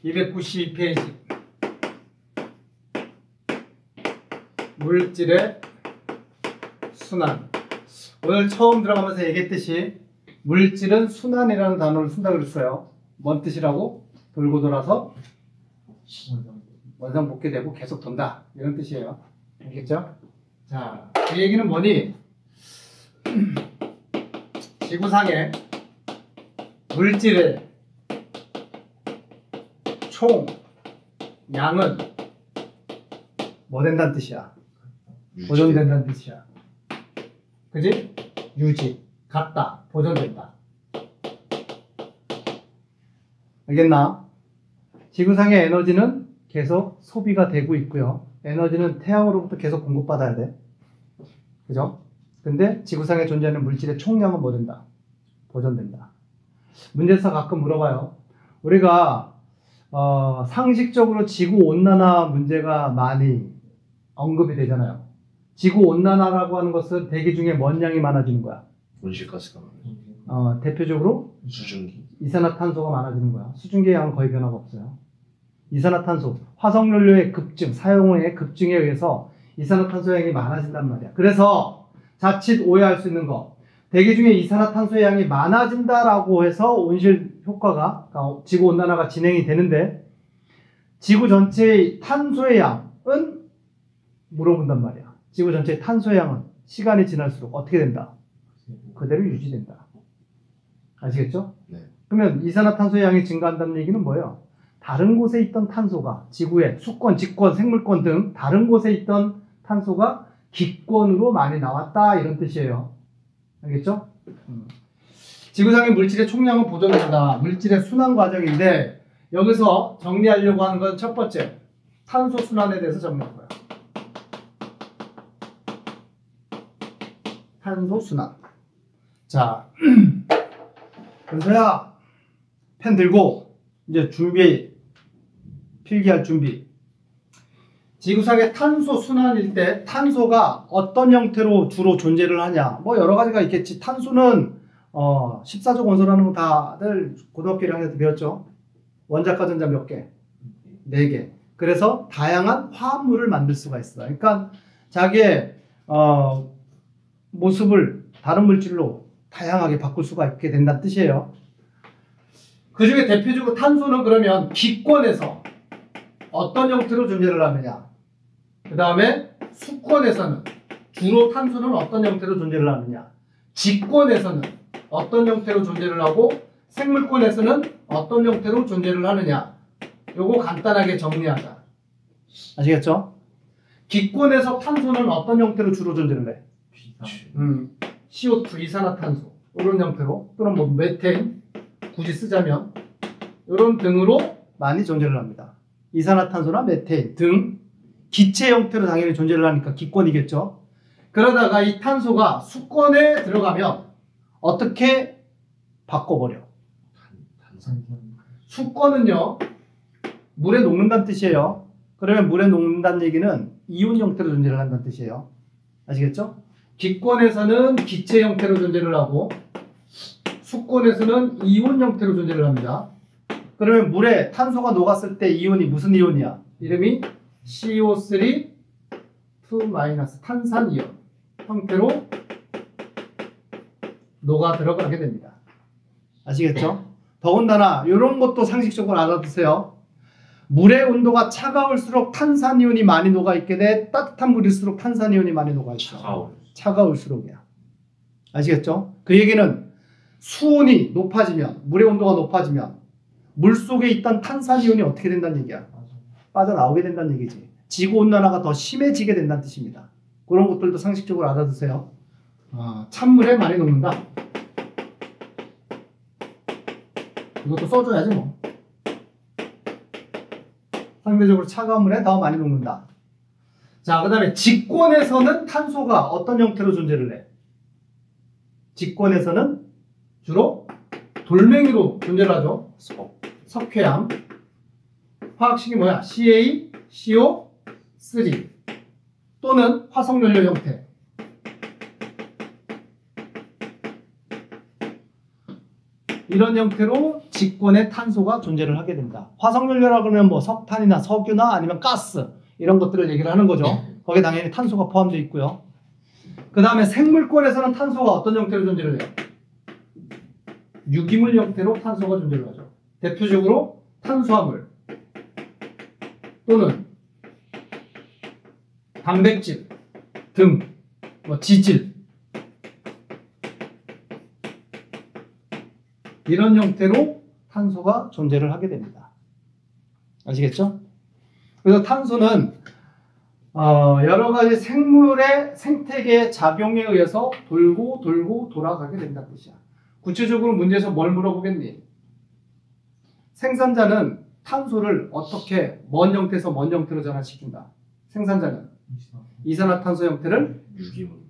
292페이지 물질의 순환. 오늘 처음 들어가면서 얘기했듯이 물질은 순환이라는 단어를 쓴다고 그랬어요. 뭔 뜻이라고? 돌고 돌아서 원상복귀되고 계속 돈다, 이런 뜻이에요. 알겠죠? 자, 이 얘기는 뭐니? 지구상의 물질의 총 양은 뭐 된다는 뜻이야? 보존된다는 뜻이야. 그지? 유지, 같다, 보존된다. 알겠나? 지구상의 에너지는 계속 소비가 되고 있고요. 에너지는 태양으로부터 계속 공급받아야 돼. 그죠? 근데 지구상에 존재하는 물질의 총량은 뭐 된다? 보존된다. 문제에서 가끔 물어봐요. 우리가 상식적으로 지구온난화 문제가 많이 언급이 되잖아요. 지구온난화라고 하는 것은 대기 중에 뭔 양이 많아지는 거야? 온실가스가 많아요. 대표적으로 수증기. 이산화탄소가 많아지는 거야. 수증기의 양은 거의 변화가 없어요. 이산화탄소, 화석연료의 급증, 사용의 급증에 의해서 이산화탄소 양이 많아진단 말이야. 그래서 자칫 오해할 수 있는 거, 대기 중에 이산화탄소의 양이 많아진다라고 해서 온실 효과가, 지구온난화가 진행이 되는데 지구 전체의 탄소의 양은 물어본단 말이야. 지구 전체의 탄소의 양은 시간이 지날수록 어떻게 된다? 그대로 유지된다. 아시겠죠? 네. 그러면 이산화탄소의 양이 증가한다는 얘기는 뭐예요? 다른 곳에 있던 탄소가 지구의 수권, 직권, 생물권 등 다른 곳에 있던 탄소가 기권으로 많이 나왔다, 이런 뜻이에요. 알겠죠? 지구상의 물질의 총량은 보존된다. 물질의 순환 과정인데 여기서 정리하려고 하는 건 첫 번째, 탄소 순환에 대해서 정리할 거야. 탄소 순환. 자, 은서야, 펜 들고 이제 필기할 준비. 지구상의 탄소 순환일 때 탄소가 어떤 형태로 주로 존재를 하냐, 뭐 여러 가지가 있겠지. 탄소는 14족 원소라는 거 다들 고등학교 1학년 때 배웠죠. 원자과 전자 몇 개? 4개. 그래서 다양한 화합물을 만들 수가 있어. 그러니까 자기의 모습을 다른 물질로 다양하게 바꿀 수가 있게 된다는 뜻이에요. 그 중에 대표적으로 탄소는 그러면 기권에서 어떤 형태로 존재를 하느냐, 그 다음에 수권에서는 주로 탄소는 어떤 형태로 존재를 하느냐, 직권에서는 어떤 형태로 존재를 하고 생물권에서는 어떤 형태로 존재를 하느냐, 요거 간단하게 정리하자. 아시겠죠? 기권에서 탄소는 어떤 형태로 주로 존재를 해? CO2, 이산화탄소 이런 형태로, 또는 뭐 메테인 굳이 쓰자면 이런 등으로 많이 존재를 합니다. 이산화탄소나 메테인 등 기체 형태로 당연히 존재를 하니까 기권이겠죠. 그러다가 이 탄소가 수권에 들어가면 어떻게 바꿔버려? 수권은요, 물에 녹는다는 뜻이에요. 그러면 물에 녹는다는 얘기는 이온 형태로 존재를 한다는 뜻이에요. 아시겠죠? 기권에서는 기체 형태로 존재를 하고 수권에서는 이온 형태로 존재를 합니다. 그러면 물에 탄소가 녹았을 때 이온이 무슨 이온이야? 이름이 CO3 2- 탄산이온 형태로 녹아 들어가게 됩니다. 아시겠죠? 더군다나 이런 것도 상식적으로 알아두세요. 물의 온도가 차가울수록 탄산이온이 많이 녹아있게 돼. 따뜻한 물일수록 탄산이온이 많이 녹아있어. 차가울수록이야. 아시겠죠? 그 얘기는 수온이 높아지면, 물의 온도가 높아지면 물속에 있던 탄산이온이 어떻게 된다는 얘기야? 빠져나오게 된다는 얘기지. 지구온난화가 더 심해지게 된다는 뜻입니다. 그런 것들도 상식적으로 알아두세요. 찬물에 많이 녹는다. 이것도 써줘야지 뭐. 상대적으로 차가운 물에 더 많이 녹는다. 자, 그 다음에 직권에서는 탄소가 어떤 형태로 존재를 해? 직권에서는 주로 돌멩이로 존재를 하죠. 석회암. 화학식이 뭐야? CaCO3 또는 화석연료 형태. 이런 형태로 직권에 탄소가 존재를 하게 된다. 화석연료라고 하면 뭐 석탄이나 석유나 아니면 가스 이런 것들을 얘기를 하는 거죠. 거기에 당연히 탄소가 포함되어 있고요. 그 다음에 생물권에서는 탄소가 어떤 형태로 존재를 해요? 유기물 형태로 탄소가 존재를 하죠. 대표적으로 탄수화물 또는 단백질 등, 뭐 지질 이런 형태로 탄소가 존재를 하게 됩니다. 아시겠죠? 그래서 탄소는 여러 가지 생물의 생태계의 작용에 의해서 돌고 돌아가게 된다는 뜻이야. 구체적으로 문제에서 뭘 물어보겠니? 생산자는 탄소를 어떻게 먼 형태에서 먼 형태로 전환시킨다. 생산자는 이산화탄소 형태를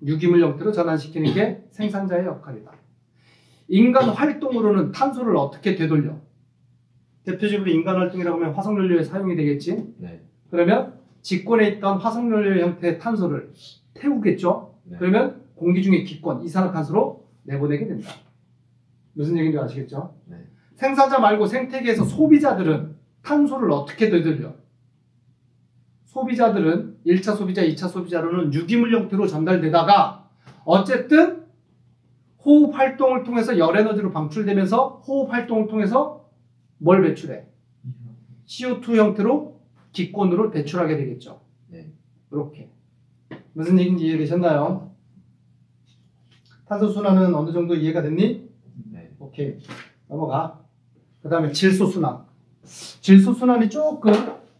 유기물 형태로 전환시키는 게 생산자의 역할이다. 인간 활동으로는 탄소를 어떻게 되돌려? 대표적으로 인간 활동이라고 하면 화석연료에 사용이 되겠지? 네. 그러면 직권에 있던 화석연료 형태의 탄소를 태우겠죠? 네. 그러면 공기 중에 기권, 이산화탄소로 내보내게 된다. 무슨 얘기인지 아시겠죠? 네. 생산자 말고 생태계에서 소비자들은 탄소를 어떻게 되돌려? 소비자들은 1차 소비자, 2차 소비자로는 유기물 형태로 전달되다가 어쨌든 호흡 활동을 통해서 열 에너지로 방출되면서 호흡 활동을 통해서 뭘 배출해? CO2 형태로 기권으로 배출하게 되겠죠. 네. 이렇게. 무슨 얘기인지 이해되셨나요? 탄소순환은 어느 정도 이해가 됐니? 네. 오케이. 넘어가. 그 다음에 질소순환. 질소순환이 조금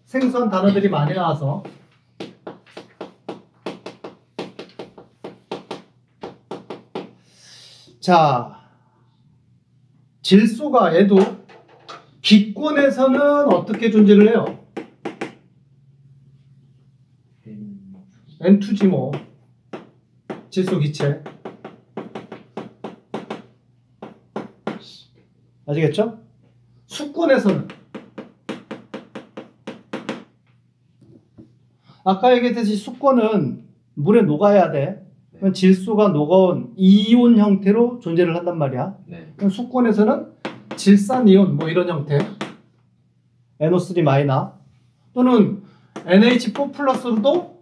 생소한 단어들이 많이 나와서 자, 질소가 얘도 기권에서는 어떻게 존재를 해요? N2지 뭐. 질소 기체. 아시겠죠? 수권에서는 아까 얘기했듯이 수권은 물에 녹아야 돼. 그럼 질소가 녹아온 이온 형태로 존재를 한단 말이야. 네. 그럼 수권에서는 질산이온 뭐 이런 형태 NO3 마이너 또는 NH4 플러스로도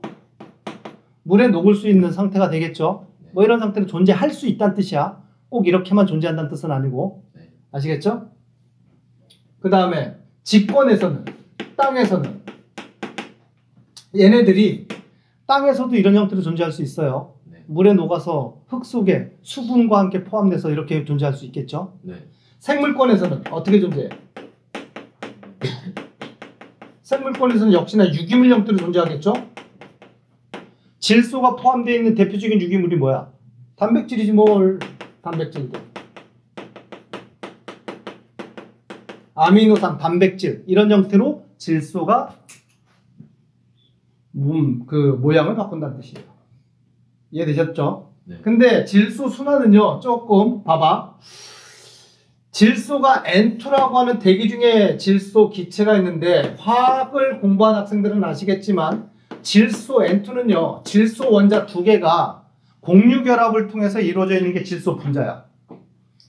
물에 녹을 수 있는 상태가 되겠죠. 뭐 이런 상태로 존재할 수 있다는 뜻이야. 꼭 이렇게만 존재한다는 뜻은 아니고. 아시겠죠? 그 다음에 직권에서는 땅에서는 얘네들이 땅에서도 이런 형태로 존재할 수 있어요. 네. 물에 녹아서 흙 속에 수분과 함께 포함돼서 이렇게 존재할 수 있겠죠. 네. 생물권에서는 어떻게 존재해? 생물권에서는 역시나 유기물 형태로 존재하겠죠. 질소가 포함되어 있는 대표적인 유기물이 뭐야? 단백질이지 뭘. 단백질들. 아미노산, 단백질 이런 형태로 질소가 그 모양을 바꾼다는 뜻이에요. 이해되셨죠? 네. 근데 질소 순환은요 조금 봐봐. 질소가 N2라고 하는 대기 중에 질소 기체가 있는데 화학을 공부한 학생들은 아시겠지만 질소 N2는요 질소 원자 두 개가 공유결합을 통해서 이루어져 있는 게 질소 분자야.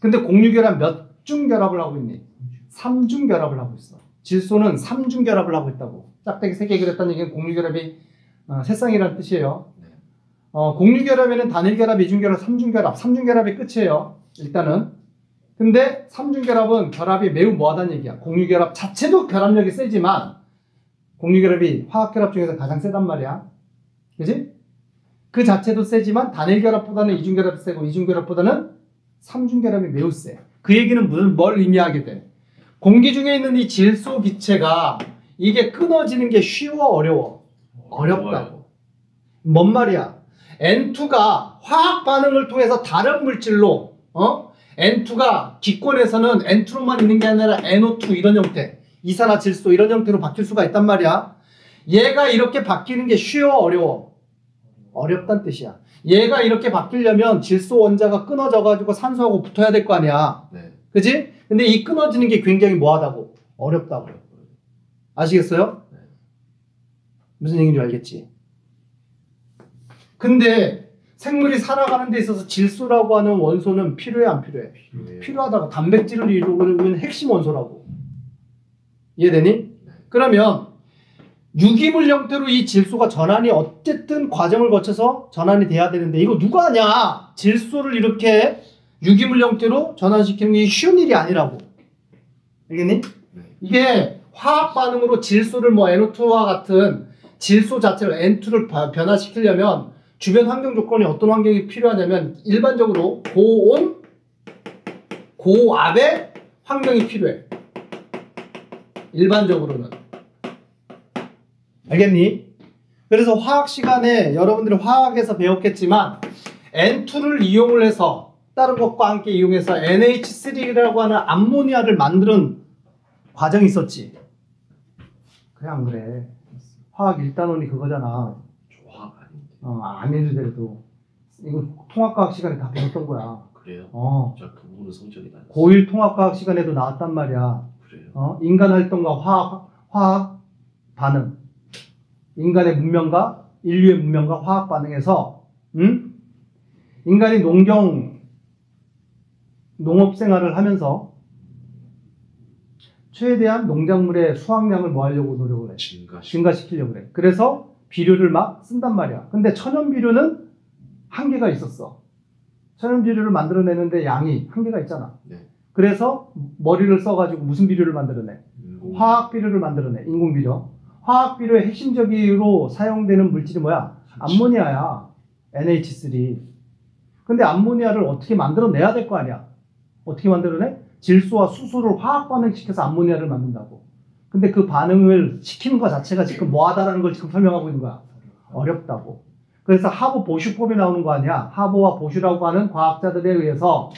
근데 공유결합 몇 중 결합을 하고 있니? 3중 결합을 하고 있어. 질소는 3중 결합을 하고 있다고. 짝대기 3개 그렸다는 얘기는 공유결합이 세쌍이라는 뜻이에요. 공유결합에는 단일결합, 이중결합, 삼중결합. 3중결합이 끝이에요. 일단은. 근데 3중결합은 결합이 매우 뭐하다는 얘기야. 공유결합 자체도 결합력이 세지만 공유결합이 화학결합 중에서 가장 세단 말이야. 그지? 그 자체도 세지만 단일결합보다는 이중결합이 세고 이중결합보다는 3중결합이 매우 세. 그 얘기는 뭘 의미하게 돼? 공기 중에 있는 이 질소 기체가 이게 끊어지는 게 쉬워 어려워? 어렵다고. 뭔 말이야? N2가 화학 반응을 통해서 다른 물질로 N2가 기권에서는 N2로만 있는 게 아니라 NO2 이런 형태 이산화질소 이런 형태로 바뀔 수가 있단 말이야. 얘가 이렇게 바뀌는 게 쉬워 어려워? 어렵다는 뜻이야. 얘가 이렇게 바뀌려면 질소 원자가 끊어져 가지고 산소하고 붙어야 될 거 아니야. 네. 그지? 근데 이 끊어지는 게 굉장히 뭐하다고? 어렵다고. 아시겠어요? 무슨 얘기인지 알겠지? 근데 생물이 살아가는 데 있어서 질소라고 하는 원소는 필요해 안 필요해? 필요하다고. 단백질을 이루고 있는 핵심 원소라고. 이해되니? 그러면 유기물 형태로 이 질소가 전환이 어쨌든 과정을 거쳐서 전환이 돼야 되는데 이거 누가 하냐? 질소를 이렇게 유기물 형태로 전환시키는 게 쉬운 일이 아니라고. 알겠니? 이게 화학 반응으로 질소를 뭐 NO2와 같은 질소 자체를 N2를 변화시키려면 주변 환경 조건이 어떤 환경이 필요하냐면 일반적으로 고온, 고압의 환경이 필요해. 일반적으로는. 알겠니? 그래서 화학 시간에 여러분들이 화학에서 배웠겠지만 N2를 이용을 해서 다른 것과 함께 이용해서 NH3라고 하는 암모니아를 만드는 과정이 있었지. 그래 안 그래? 화학 1단원이 그거잖아. 화학 아닌데. 아니더라도 이거 통합과학 시간에 다 배웠던 거야. 그래요? 자, 그 부분은 성적이 낮았어. 고1 통합과학 시간에도 나왔단 말이야. 그래요? 인간 활동과 화학 반응. 인간의 문명과 인류의 문명과 화학 반응에서 인간이 농업 생활을 하면서 최대한 농작물의 수확량을 뭐 하려고 노력을 해? 증가시키려고 그래. 그래서 비료를 막 쓴단 말이야. 근데 천연 비료는 한계가 있었어. 천연 비료를 만들어내는데 양이 한계가 있잖아. 네. 그래서 머리를 써가지고 무슨 비료를 만들어내? 화학 비료를 만들어내. 인공 비료. 화학 비료의 핵심적으로 사용되는 물질이 뭐야? 암모니아야. NH3. 근데 암모니아를 어떻게 만들어내야 될 거 아니야? 어떻게 만들어내? 질소와 수소를 화학 반응시켜서 암모니아를 만든다고. 근데 그 반응을 시키는 것 자체가 지금 뭐하다라는 걸 지금 설명하고 있는 거야. 어렵다고. 그래서 하버 보슈법이 나오는 거 아니야. 하버와 보슈라고 하는 과학자들에 의해서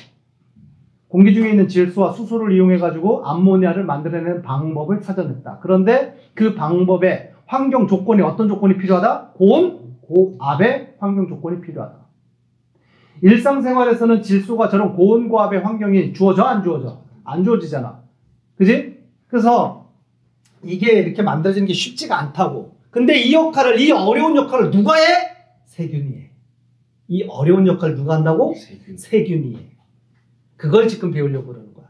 공기 중에 있는 질소와 수소를 이용해가지고 암모니아를 만들어내는 방법을 찾아냈다. 그런데 그 방법에 환경 조건이 어떤 조건이 필요하다? 고온, 고압의 환경 조건이 필요하다. 일상생활에서는 질소가 저런 고온, 고압의 환경이 주어져? 안 주어져? 안 주어지잖아. 그지? 그래서 이게 이렇게 만들어지는 게 쉽지가 않다고. 근데 이 어려운 역할을 누가 해? 세균이 해. 이 어려운 역할을 누가 한다고? 세균이 해. 그걸 지금 배우려고 그러는 거야.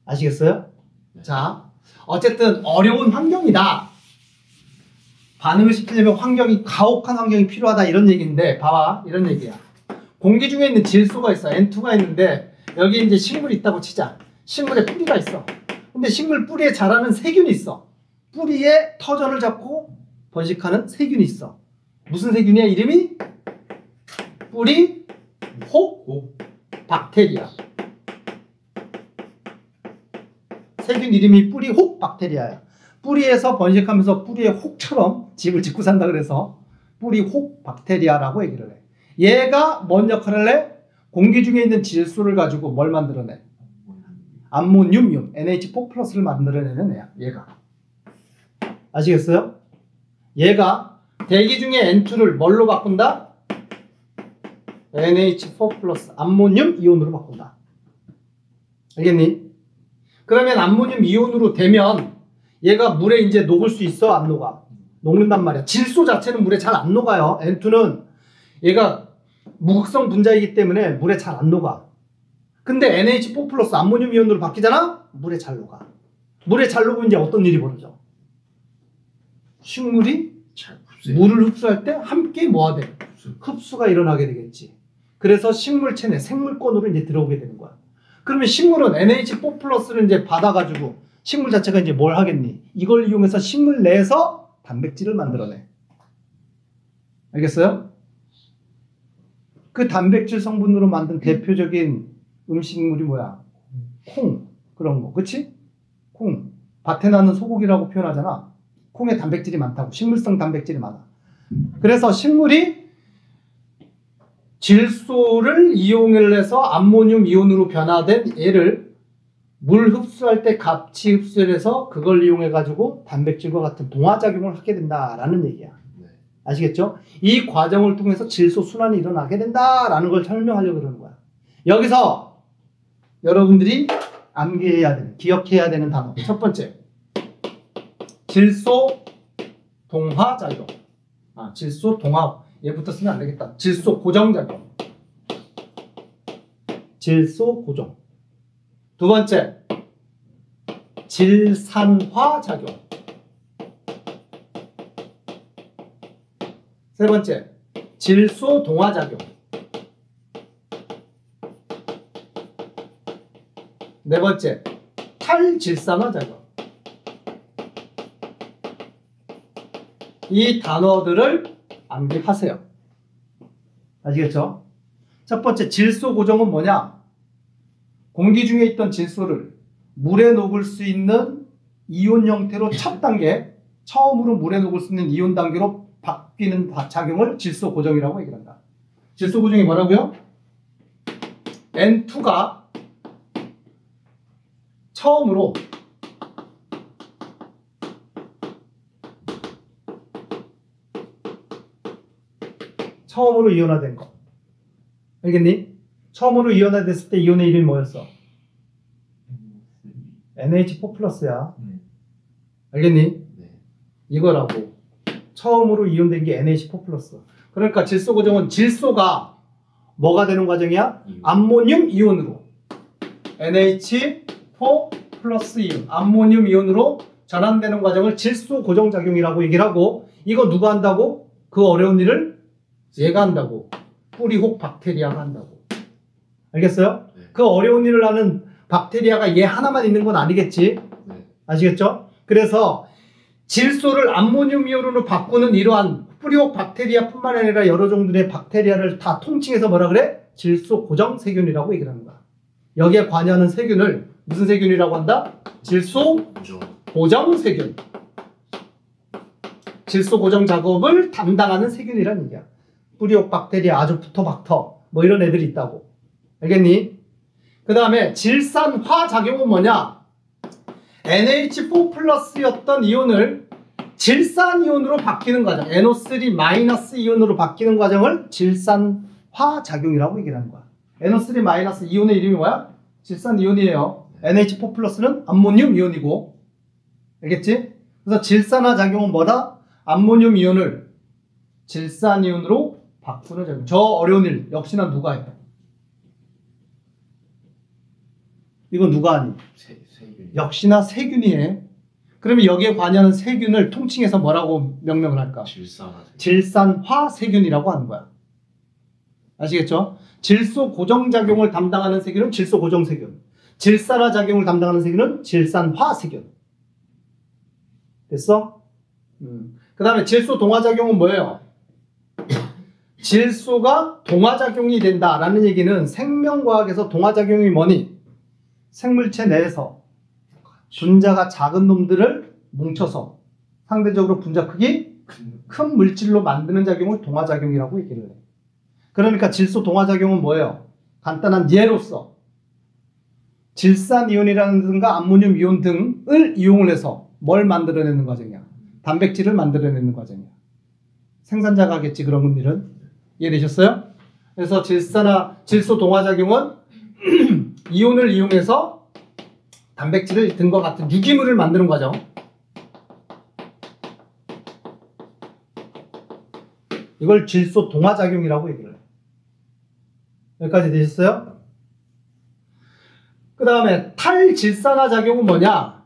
아시겠어요? 네. 자, 어쨌든 어려운 환경이다. 반응을 시키려면 가혹한 환경이 필요하다 이런 얘기인데 봐봐. 이런 얘기야. 공기 중에 있는 질소가 있어. N2가 있는데 여기 이제 식물이 있다고 치자. 식물에 뿌리가 있어. 근데 식물 뿌리에 자라는 세균이 있어. 뿌리에 터전을 잡고 번식하는 세균이 있어. 무슨 세균이야? 이름이? 뿌리 혹 박테리아. 세균 이름이 뿌리 혹 박테리아야. 뿌리에서 번식하면서 뿌리에 혹처럼 집을 짓고 산다 그래서 뿌리 혹 박테리아라고 얘기를 해. 얘가 뭔 역할을 해? 공기 중에 있는 질소를 가지고 뭘 만들어내? 암모늄, NH4+를 만들어내는 애야. 얘가. 아시겠어요? 얘가 대기 중에 N2를 뭘로 바꾼다? NH4+, 암모늄 이온으로 바꾼다. 알겠니? 그러면 암모늄 이온으로 되면 얘가 물에 이제 녹을 수 있어? 안 녹아? 녹는단 말이야. 질소 자체는 물에 잘 안 녹아요. N2는 얘가 무극성 분자이기 때문에 물에 잘 안 녹아. 근데 NH4+ 암모늄 이온으로 바뀌잖아? 물에 잘 녹아. 물에 잘 녹으면 이제 어떤 일이 벌어져? 식물이 물을 흡수할 때 함께 뭐가 돼? 흡수가 일어나게 되겠지. 그래서 식물 체내, 생물권으로 이제 들어오게 되는 거야. 그러면 식물은 NH4+를 이제 받아가지고 식물 자체가 이제 뭘 하겠니? 이걸 이용해서 식물 내에서 단백질을 만들어내. 알겠어요? 그 단백질 성분으로 만든 대표적인 음식물이 뭐야? 콩. 그런 거. 그치? 콩. 밭에 나는 소고기라고 표현하잖아. 콩에 단백질이 많다고. 식물성 단백질이 많아. 그래서 식물이 질소를 이용을 해서 암모늄 이온으로 변화된 얘를 물 흡수할 때 같이 흡수를 해서 그걸 이용해 가지고 단백질과 같은 동화작용을 하게 된다라는 얘기야. 아시겠죠? 이 과정을 통해서 질소 순환이 일어나게 된다라는 걸 설명하려고 그러는 거야. 여기서 여러분들이 암기해야 되는, 기억해야 되는 단어. 첫 번째, 질소 동화작용. 질소 동화. 얘부터 쓰면 안 되겠다. 질소 고정작용. 질소 고정. 두 번째, 질산화작용. 세 번째, 질소 동화작용. 네 번째, 탈질산화작용. 이 단어들을 암기하세요. 아시겠죠? 첫 번째, 질소 고정은 뭐냐? 공기 중에 있던 질소를 물에 녹을 수 있는 이온 형태로 첫 단계, 처음으로 물에 녹을 수 있는 이온 단계로 바뀌는 작용을 질소 고정이라고 얘기한다. 질소 고정이 뭐라고요? N2가 처음으로 이온화된 거. 알겠니? 처음으로 이온화됐을 때 이온의 이름이 뭐였어? NH4 플러스야. 알겠니? 네. 이거라고. 처음으로 이온된 게 NH4 플러스. 그러니까 질소 고정은 질소가 뭐가 되는 과정이야? 이온. 암모늄 이온으로 NH4 플러스 이온, 암모늄 이온으로 전환되는 과정을 질소 고정 작용이라고 얘기를 하고, 이거 누가 한다고? 그 어려운 일을 얘가 한다고. 뿌리혹 박테리아가 한다고. 알겠어요? 네. 그 어려운 일을 하는 박테리아가 얘 하나만 있는 건 아니겠지? 네. 아시겠죠? 그래서 질소를 암모늄 이온으로 바꾸는 이러한 뿌리혹 박테리아뿐만 아니라 여러 종들의 박테리아를 다 통칭해서 뭐라 그래? 질소 고정 세균이라고 얘기를 하는 거야. 여기에 관여하는 세균을 무슨 세균이라고 한다? 질소 고정 세균. 질소 고정 작업을 담당하는 세균이란 얘기야. 뿌리혹 박테리아, 아조프토박터 뭐 이런 애들이 있다고. 알겠니? 그 다음에 질산화 작용은 뭐냐? NH4 플러스였던 이온을 질산 이온으로 바뀌는 과정, NO3 마이너스 이온으로 바뀌는 과정을 질산화 작용이라고 얘기를 하는 거야. NO3 마이너스 이온의 이름이 뭐야? 질산 이온이에요. NH4 플러스는 암모늄 이온이고. 알겠지? 그래서 질산화 작용은 뭐다? 암모늄 이온을 질산 이온으로 바꾸는 작용. 저 어려운 일 역시나 누가 해? 이거 누가 하니? 세균. 역시나 세균이 해. 그러면 여기에 관여하는 세균을 통칭해서 뭐라고 명명을 할까? 질산화 세균이라고 하는 거야. 아시겠죠? 질소 고정 작용을 담당하는 세균은 질소 고정 세균, 질산화 작용을 담당하는 세균은 질산화 세균. 됐어? 그 다음에 질소 동화 작용은 뭐예요? 질소가 동화 작용이 된다라는 얘기는 생명과학에서 동화 작용이 뭐니? 생물체 내에서 분자가 작은 놈들을 뭉쳐서 상대적으로 분자 크기 큰 물질로 만드는 작용을 동화 작용이라고 얘기를 해. 그러니까 질소 동화 작용은 뭐예요? 간단한 예로서 질산 이온이라든가 암모늄 이온 등을 이용을 해서 뭘 만들어내는 과정이야? 단백질을 만들어내는 과정이야. 생산자가 하겠지, 그런 일은. 이해되셨어요? 그래서 질소 동화 작용은 이온을 이용해서 단백질을 등과 같은 유기물을 만드는 과정. 이걸 질소 동화 작용이라고 얘기를 해요. 여기까지 되셨어요? 그 다음에 탈질산화 작용은 뭐냐?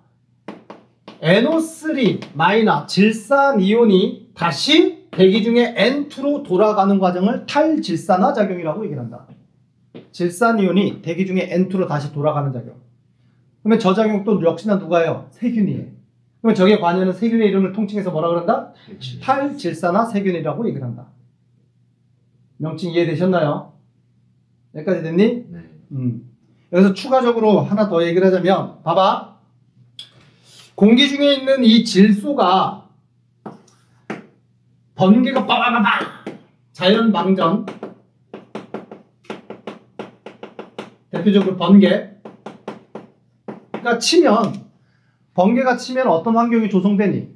NO3- 질산 이온이 다시 대기 중에 N2로 돌아가는 과정을 탈질산화 작용이라고 얘기를 한다. 질산 이온이 대기 중에 N2로 다시 돌아가는 작용. 그러면 저 작용 또 역시나 누가 해요? 세균이 해. 그러면 저기에 관여하는 세균의 이름을 통칭해서 뭐라 그런다? 탈질산화 세균이라고 얘기를 한다. 명칭 이해되셨나요? 여기까지 됐니? 네. 여기서 추가적으로 하나 더 얘기를 하자면, 봐봐. 공기 중에 있는 이 질소가 번개가 빠바바바 자연 방전, 대표적으로 번개가 치면, 번개가 치면 어떤 환경이 조성되니?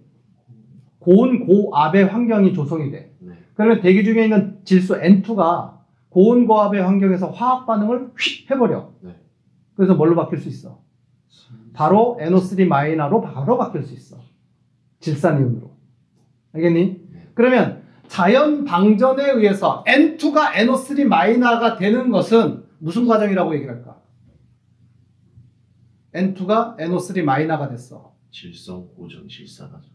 고온 고압의 환경이 조성이 돼. 네. 그러면 대기 중에 있는 질소 N2가 고온 고압의 환경에서 화학 반응을 휙 해버려. 네. 그래서 뭘로 바뀔 수 있어? 바로 NO3- 바로 바뀔 수 있어. 질산이온으로. 알겠니? 네. 그러면 자연 방전에 의해서 N2가 NO3 마이너가 되는 것은 무슨 과정이라고 얘기를 할까? N2가 NO3 마이너가 됐어. 질성 고정 질사가죠.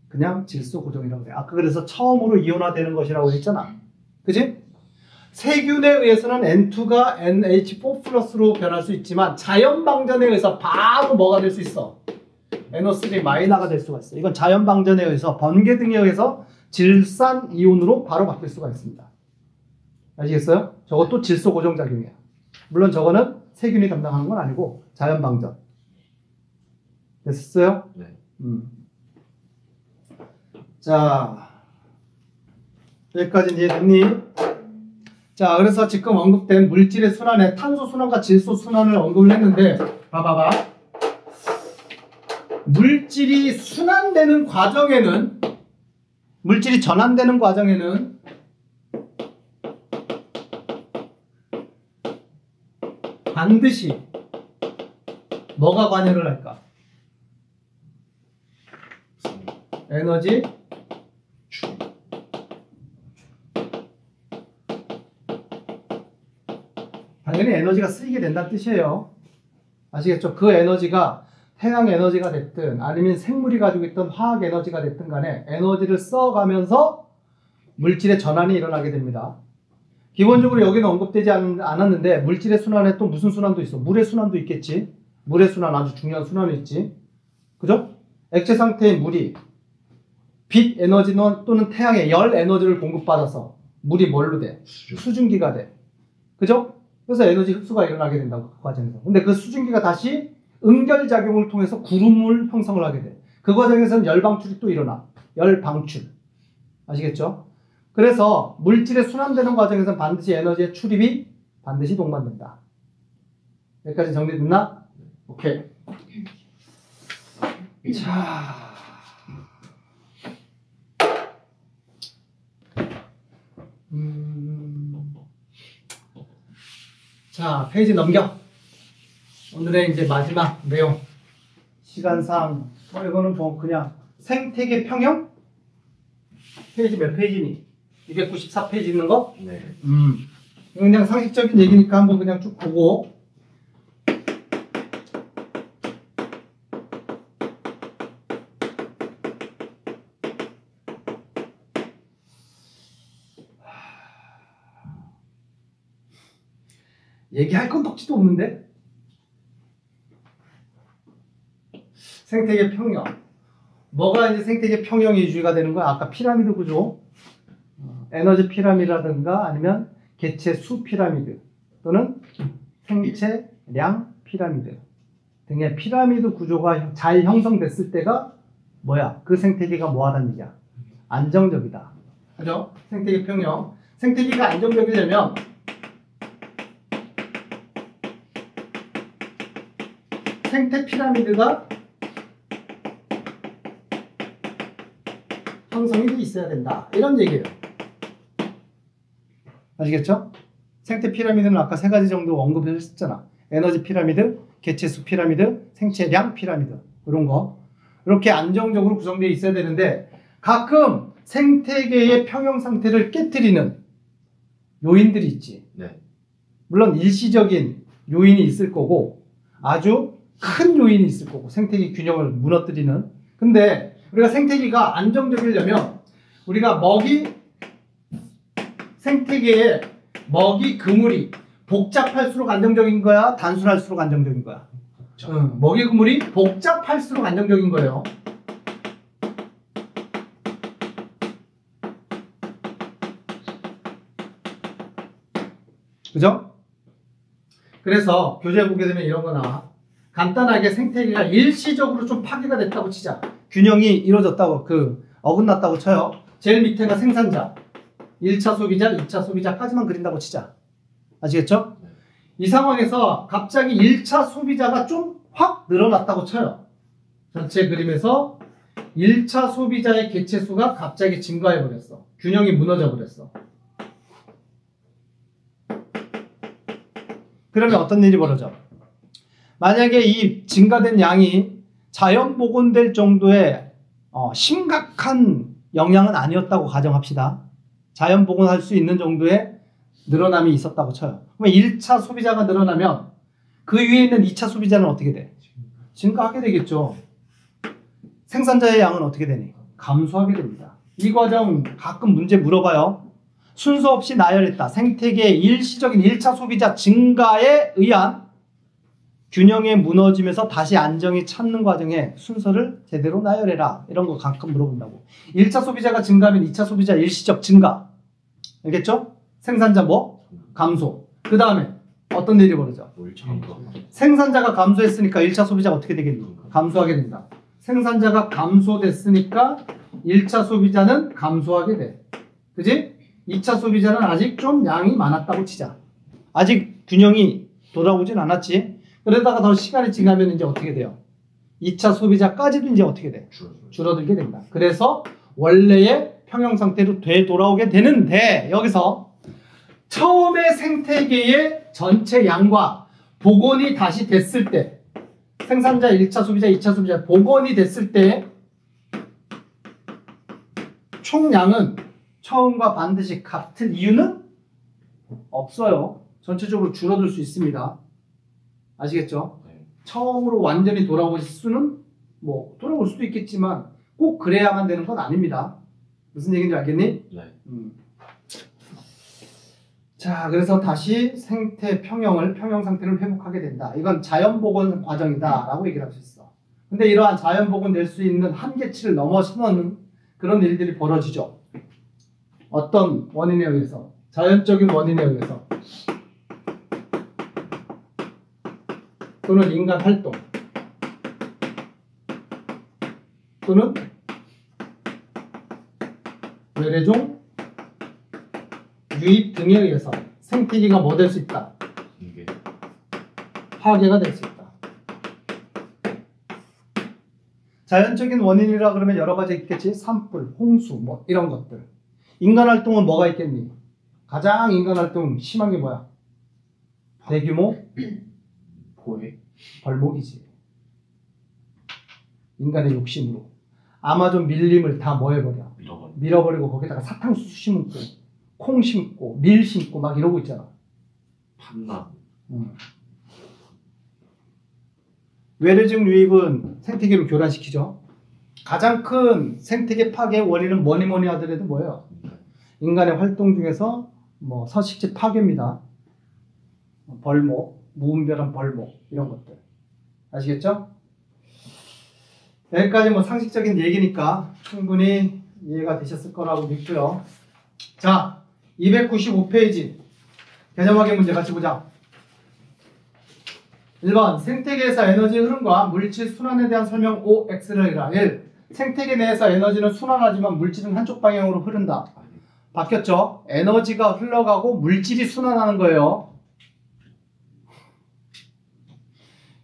그냥 질소 고정이라고 돼. 아까 그래서 처음으로 이온화되는 것이라고 했잖아. 그지? 세균에 의해서는 N2가 NH4 플러스로 변할 수 있지만 자연 방전에 의해서 바로 뭐가 될 수 있어? NO3 마이너가 될 수가 있어. 이건 자연 방전에 의해서 번개 등에 의해서 질산 이온으로 바로 바뀔 수가 있습니다. 아시겠어요? 저것도 질소 고정 작용이야. 물론 저거는 세균이 담당하는 건 아니고 자연 방전. 됐어요? 네. 자, 여기까지 이해됐니? 자, 그래서 지금 언급된 물질의 순환에 탄소 순환과 질소 순환을 언급을 했는데, 봐봐봐. 물질이 순환되는 과정에는, 물질이 전환되는 과정에는 반드시 뭐가 관여를 할까? 에너지 당연히 에너지가 쓰이게 된다는 뜻이에요. 아시겠죠? 그 에너지가 태양 에너지가 됐든 아니면 생물이 가지고 있던 화학 에너지가 됐든 간에 에너지를 써가면서 물질의 전환이 일어나게 됩니다. 기본적으로 여기는 언급되지 않았는데 물질의 순환에 또 무슨 순환도 있어? 물의 순환도 있겠지. 물의 순환 아주 중요한 순환이 있지. 그죠? 액체 상태의 물이 빛 에너지 또는 태양의 열 에너지를 공급받아서 물이 뭘로 돼? 수증기가 돼. 그죠? 그래서 에너지 흡수가 일어나게 된다고 그 과정에서. 근데 그 수증기가 다시 응결작용을 통해서 구름을 형성을 하게 돼. 그 과정에서는 열 방출이 또 일어나. 열 방출. 아시겠죠? 그래서 물질의 순환되는 과정에서는 반드시 에너지의 출입이 반드시 동반된다. 여기까지 정리됐나? 오케이. 자. 자, 페이지 넘겨. 오늘의 이제 마지막 내용. 시간상, 이거는 뭐 그냥 생태계 평형? 페이지 몇 페이지니? 294페이지 있는 거? 네. 이건 그냥 상식적인 얘기니까 한번 그냥 쭉 보고. 얘기할 건 덕지도 없는데? 생태계 평형. 뭐가 이제 생태계 평형이 유지가 되는 거야? 아까 피라미드 구조. 에너지 피라미드라든가 아니면 개체 수 피라미드 또는 생체량 피라미드 등의 피라미드 구조가 잘 형성됐을 때가 뭐야? 그 생태계가 뭐하다는 얘기야? 안정적이다. 그죠? 생태계 평형. 생태계가 안정적이려면 생태 피라미드가 형성이 돼 있어야 된다. 이런 얘기예요. 아시겠죠? 생태 피라미드는 아까 세 가지 정도 언급을 했었잖아. 에너지 피라미드, 개체수 피라미드, 생체량 피라미드 이런 거. 이렇게 안정적으로 구성되어 있어야 되는데 가끔 생태계의 평형 상태를 깨트리는 요인들이 있지. 네. 물론 일시적인 요인이 있을 거고 아주 큰 요인이 있을 거고 생태계 균형을 무너뜨리는. 근데 우리가 생태계가 안정적이려면 우리가 생태계의 먹이 그물이 복잡할수록 안정적인 거야? 단순할수록 안정적인 거야? 먹이 그물이 복잡할수록 안정적인 거예요. 그죠? 그래서 교재에 보게 되면 이런 거 나와. 간단하게 생태계가 일시적으로 좀 파괴가 됐다고 치자. 균형이 이루어졌다고, 어긋났다고 쳐요. 제일 밑에가 생산자. 1차 소비자, 2차 소비자까지만 그린다고 치자. 아시겠죠? 이 상황에서 갑자기 1차 소비자가 좀 확 늘어났다고 쳐요. 전체 그림에서 1차 소비자의 개체수가 갑자기 증가해버렸어. 균형이 무너져버렸어. 그러면 어떤 일이 벌어져? 만약에 이 증가된 양이 자연 복원될 정도의 심각한 영양은 아니었다고 가정합시다. 자연 복원할 수 있는 정도의 늘어남이 있었다고 쳐요. 그러면 1차 소비자가 늘어나면 그 위에 있는 2차 소비자는 어떻게 돼? 증가하게 되겠죠. 생산자의 양은 어떻게 되니? 감소하게 됩니다. 이 과정 가끔 문제 물어봐요. 순서 없이 나열했다. 생태계의 일시적인 1차 소비자 증가에 의한 균형이 무너지면서 다시 안정이 찾는 과정에 순서를 제대로 나열해라. 이런 거 가끔 물어본다고. 1차 소비자가 증가하면 2차 소비자 일시적 증가. 알겠죠? 생산자 뭐? 감소. 그 다음에 어떤 일이 벌어져? 생산자가 감소했으니까 1차 소비자가 어떻게 되겠니? 감소하게 된다. 생산자가 감소됐으니까 1차 소비자는 감소하게 돼. 그지? 2차 소비자는 아직 좀 양이 많았다고 치자. 아직 균형이 돌아오진 않았지. 그러다가 더 시간이 지나면 이제 어떻게 돼요? 2차 소비자까지도 이제 어떻게 돼? 줄어들게 된다. 그래서 원래의 평형 상태로 되돌아오게 되는데 여기서 처음에 생태계의 전체 양과 복원이 다시 됐을 때 생산자 1차 소비자, 2차 소비자 복원이 됐을 때 총량은 처음과 반드시 같은 이유는 없어요. 전체적으로 줄어들 수 있습니다. 아시겠죠? 네. 처음으로 완전히 돌아올 수는 뭐 돌아올 수도 있겠지만 꼭 그래야만 되는 건 아닙니다. 무슨 얘기인지 알겠니? 네. 자, 그래서 다시 생태 평형 상태를 회복하게 된다. 이건 자연복원 과정이다라고 얘기를 할 수 있어. 근데 이러한 자연복원 될 수 있는 한계치를 넘어서는 그런 일들이 벌어지죠. 어떤 원인에 의해서, 자연적인 원인에 의해서, 또는 인간 활동, 또는 외래종 유입 등에 의해서 생태계가 뭐 될 수 있다? 파괴가 될 수 있다. 자연적인 원인이라 그러면 여러 가지 있겠지. 산불, 홍수 뭐 이런 것들. 인간 활동은 뭐가 있겠니? 가장 인간 활동 심한 게 뭐야? 대규모 포획? 벌목이지. 인간의 욕심으로 아마존 밀림을 다 뭐 해버려? 밀어버리고 거기다가 사탕수 심고 콩 심고 밀 심고 막 이러고 있잖아. 판나. 외래종 유입은 생태계로 교란시키죠. 가장 큰 생태계 파괴의 원인은 뭐니 하더라도 뭐예요? 인간의 활동 중에서 뭐 서식지 파괴입니다. 벌목, 무분별한 벌목 이런 것들. 아시겠죠? 여기까지 뭐 상식적인 얘기니까 충분히 이해가 되셨을 거라고 믿고요. 자, 295페이지 개념학의 문제 같이 보자. 1번 생태계에서 에너지 흐름과 물질 순환에 대한 설명 OX를 해라. 1. 생태계 내에서 에너지는 순환하지만 물질은 한쪽 방향으로 흐른다. 바뀌었죠? 에너지가 흘러가고 물질이 순환하는 거예요.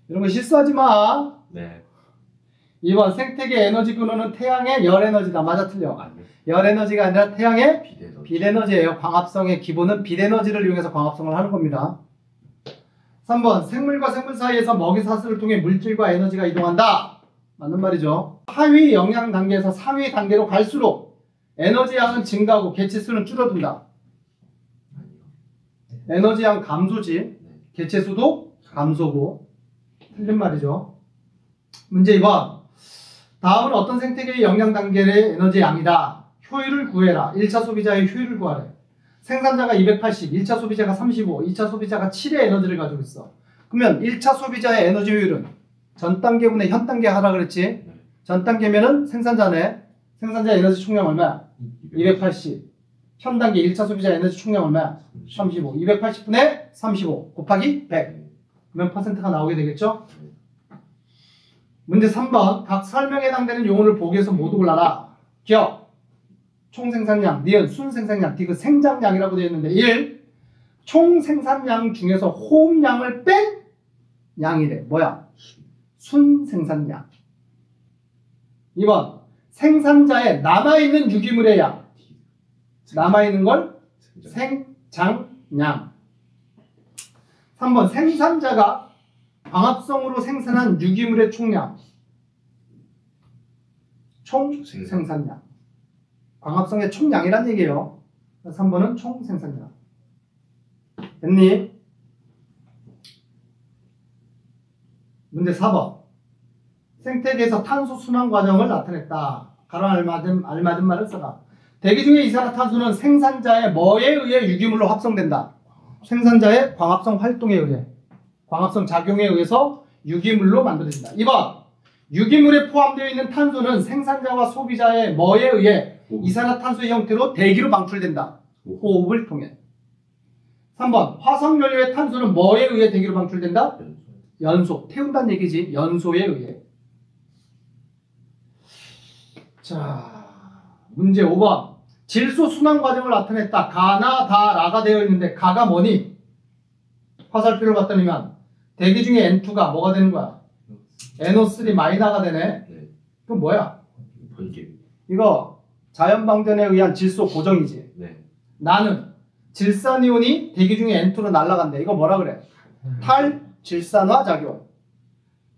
이런 거 실수하지 마. 네. 2번 생태계 에너지 근원은 태양의 열 에너지다. 맞아 틀려? 열 에너지가 아니라 태양의 빛 에너지예요. 광합성의 기본은 빛 에너지를 이용해서 광합성을 하는 겁니다. 3번 생물과 생물 사이에서 먹이 사슬을 통해 물질과 에너지가 이동한다. 맞는 말이죠. 하위 영양 단계에서 상위 단계로 갈수록 에너지 양은 증가하고 개체수는 줄어든다. 에너지 양 감소지. 개체수도 감소고. 틀린 말이죠. 문제 2번. 다음은 어떤 생태계의 영양 단계의 에너지 양이다. 효율을 구해라. 1차 소비자의 효율을 구하래. 생산자가 280, 1차 소비자가 35, 2차 소비자가 7의 에너지를 가지고 있어. 그러면 1차 소비자의 에너지 효율은 전 단계분의 현 단계 하라 그랬지? 전 단계면은 생산자네. 생산자 에너지 총량 얼마야? 280. 현 단계 1차 소비자 에너지 총량 얼마야? 35. 280분의 35 곱하기 100. 그러면 퍼센트가 나오게 되겠죠? 문제 3번. 각 설명에 해당되는 용어를 보기에서 모두 골라라. 기억. 총생산량, 니은 순생산량, 디귿 생장량이라고 되어 있는데 1. 총생산량 중에서 호흡량을 뺀 양이래. 뭐야? 순생산량. 2번. 생산자의 남아있는 유기물의 양. 남아있는 걸 생장량. 3번. 생산자가 광합성으로 생산한 유기물의 총량. 총생산량. 광합성의 총량이란 얘기예요. 3번은 총 생산량. 됐니? 문제 4번. 생태계에서 탄소 순환 과정을 나타냈다. 가로 알맞은 말을 써라. 대기 중에 이산화탄소는 생산자의 뭐에 의해 유기물로 합성된다. 생산자의 광합성 활동에 의해, 광합성 작용에 의해서 유기물로 만들어진다. 2번. 유기물에 포함되어 있는 탄소는 생산자와 소비자의 뭐에 의해 이산화탄소의 형태로 대기로 방출된다. 호흡을 통해. 3번. 화석연료의 탄소는 뭐에 의해 대기로 방출된다? 연소. 태운다는 얘기지. 연소에 의해. 자, 문제 5번. 질소 순환 과정을 나타냈다. 가나 다 라가 되어 있는데 가가 뭐니? 화살표를 갖다 놓으면 대기 중에 N2가 뭐가 되는 거야? NO3 마이너가 되네. 네. 그럼 뭐야? 번개. 이거 자연방전에 의한 질소 고정이지. 네. 나는 질산이온이 대기 중에 N2로 날아간대. 이거 뭐라 그래? 탈질산화 작용.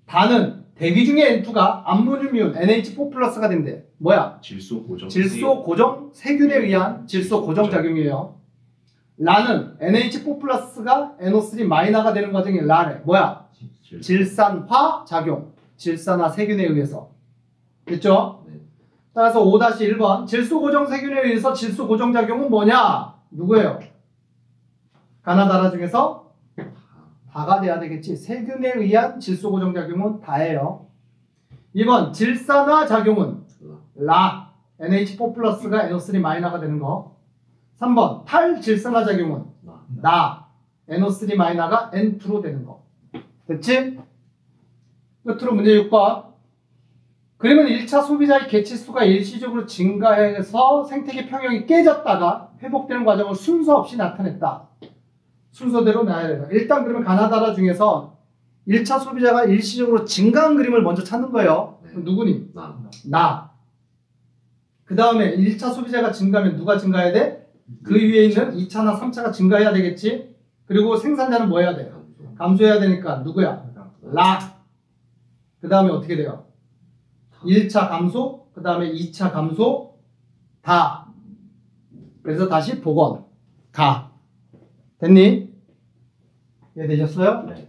다는 대기 중에 N2가 암모늄이온 NH4 플러스가 된대. 뭐야? 질소 고정. 질소 고정 세균에 의한 질소 고정 작용이에요. 라는 NH4 플러스가 NO3 마이너가 되는 과정이 라래. 뭐야? 질산화 작용. 질산화 세균에 의해서. 됐죠? 네. 따라서 5-1번. 질소 고정 세균에 의해서 질소 고정 작용은 뭐냐? 누구예요? 가나다라 중에서 다가 돼야 되겠지. 세균에 의한 질소 고정 작용은 다예요. 2번. 질산화 작용은 라. NH4 플러스가 NO3 마이너가 되는 거. 3번. 탈질산화 작용은 나. NO3 마이너가 N2로 되는 거. 됐지? 끝으로 문제 6번. 그러면 1차 소비자의 개체수가 일시적으로 증가해서 생태계 평형이 깨졌다가 회복되는 과정을 순서 없이 나타냈다. 순서대로 나야 돼요. 일단 그러면 가나다라 중에서 1차 소비자가 일시적으로 증가한 그림을 먼저 찾는 거예요. 네. 누구니? 나. 그 다음에 1차 소비자가 증가하면 누가 증가해야 돼? 그 위에 있는 2차나 3차가 증가해야 되겠지? 그리고 생산자는 뭐 해야 돼? 감소해야 되니까 누구야? 라. 그 다음에 어떻게 돼요? 1차 감소, 그 다음에 2차 감소, 다. 그래서 다시 복원, 가. 됐니? 이해되셨어요? 네.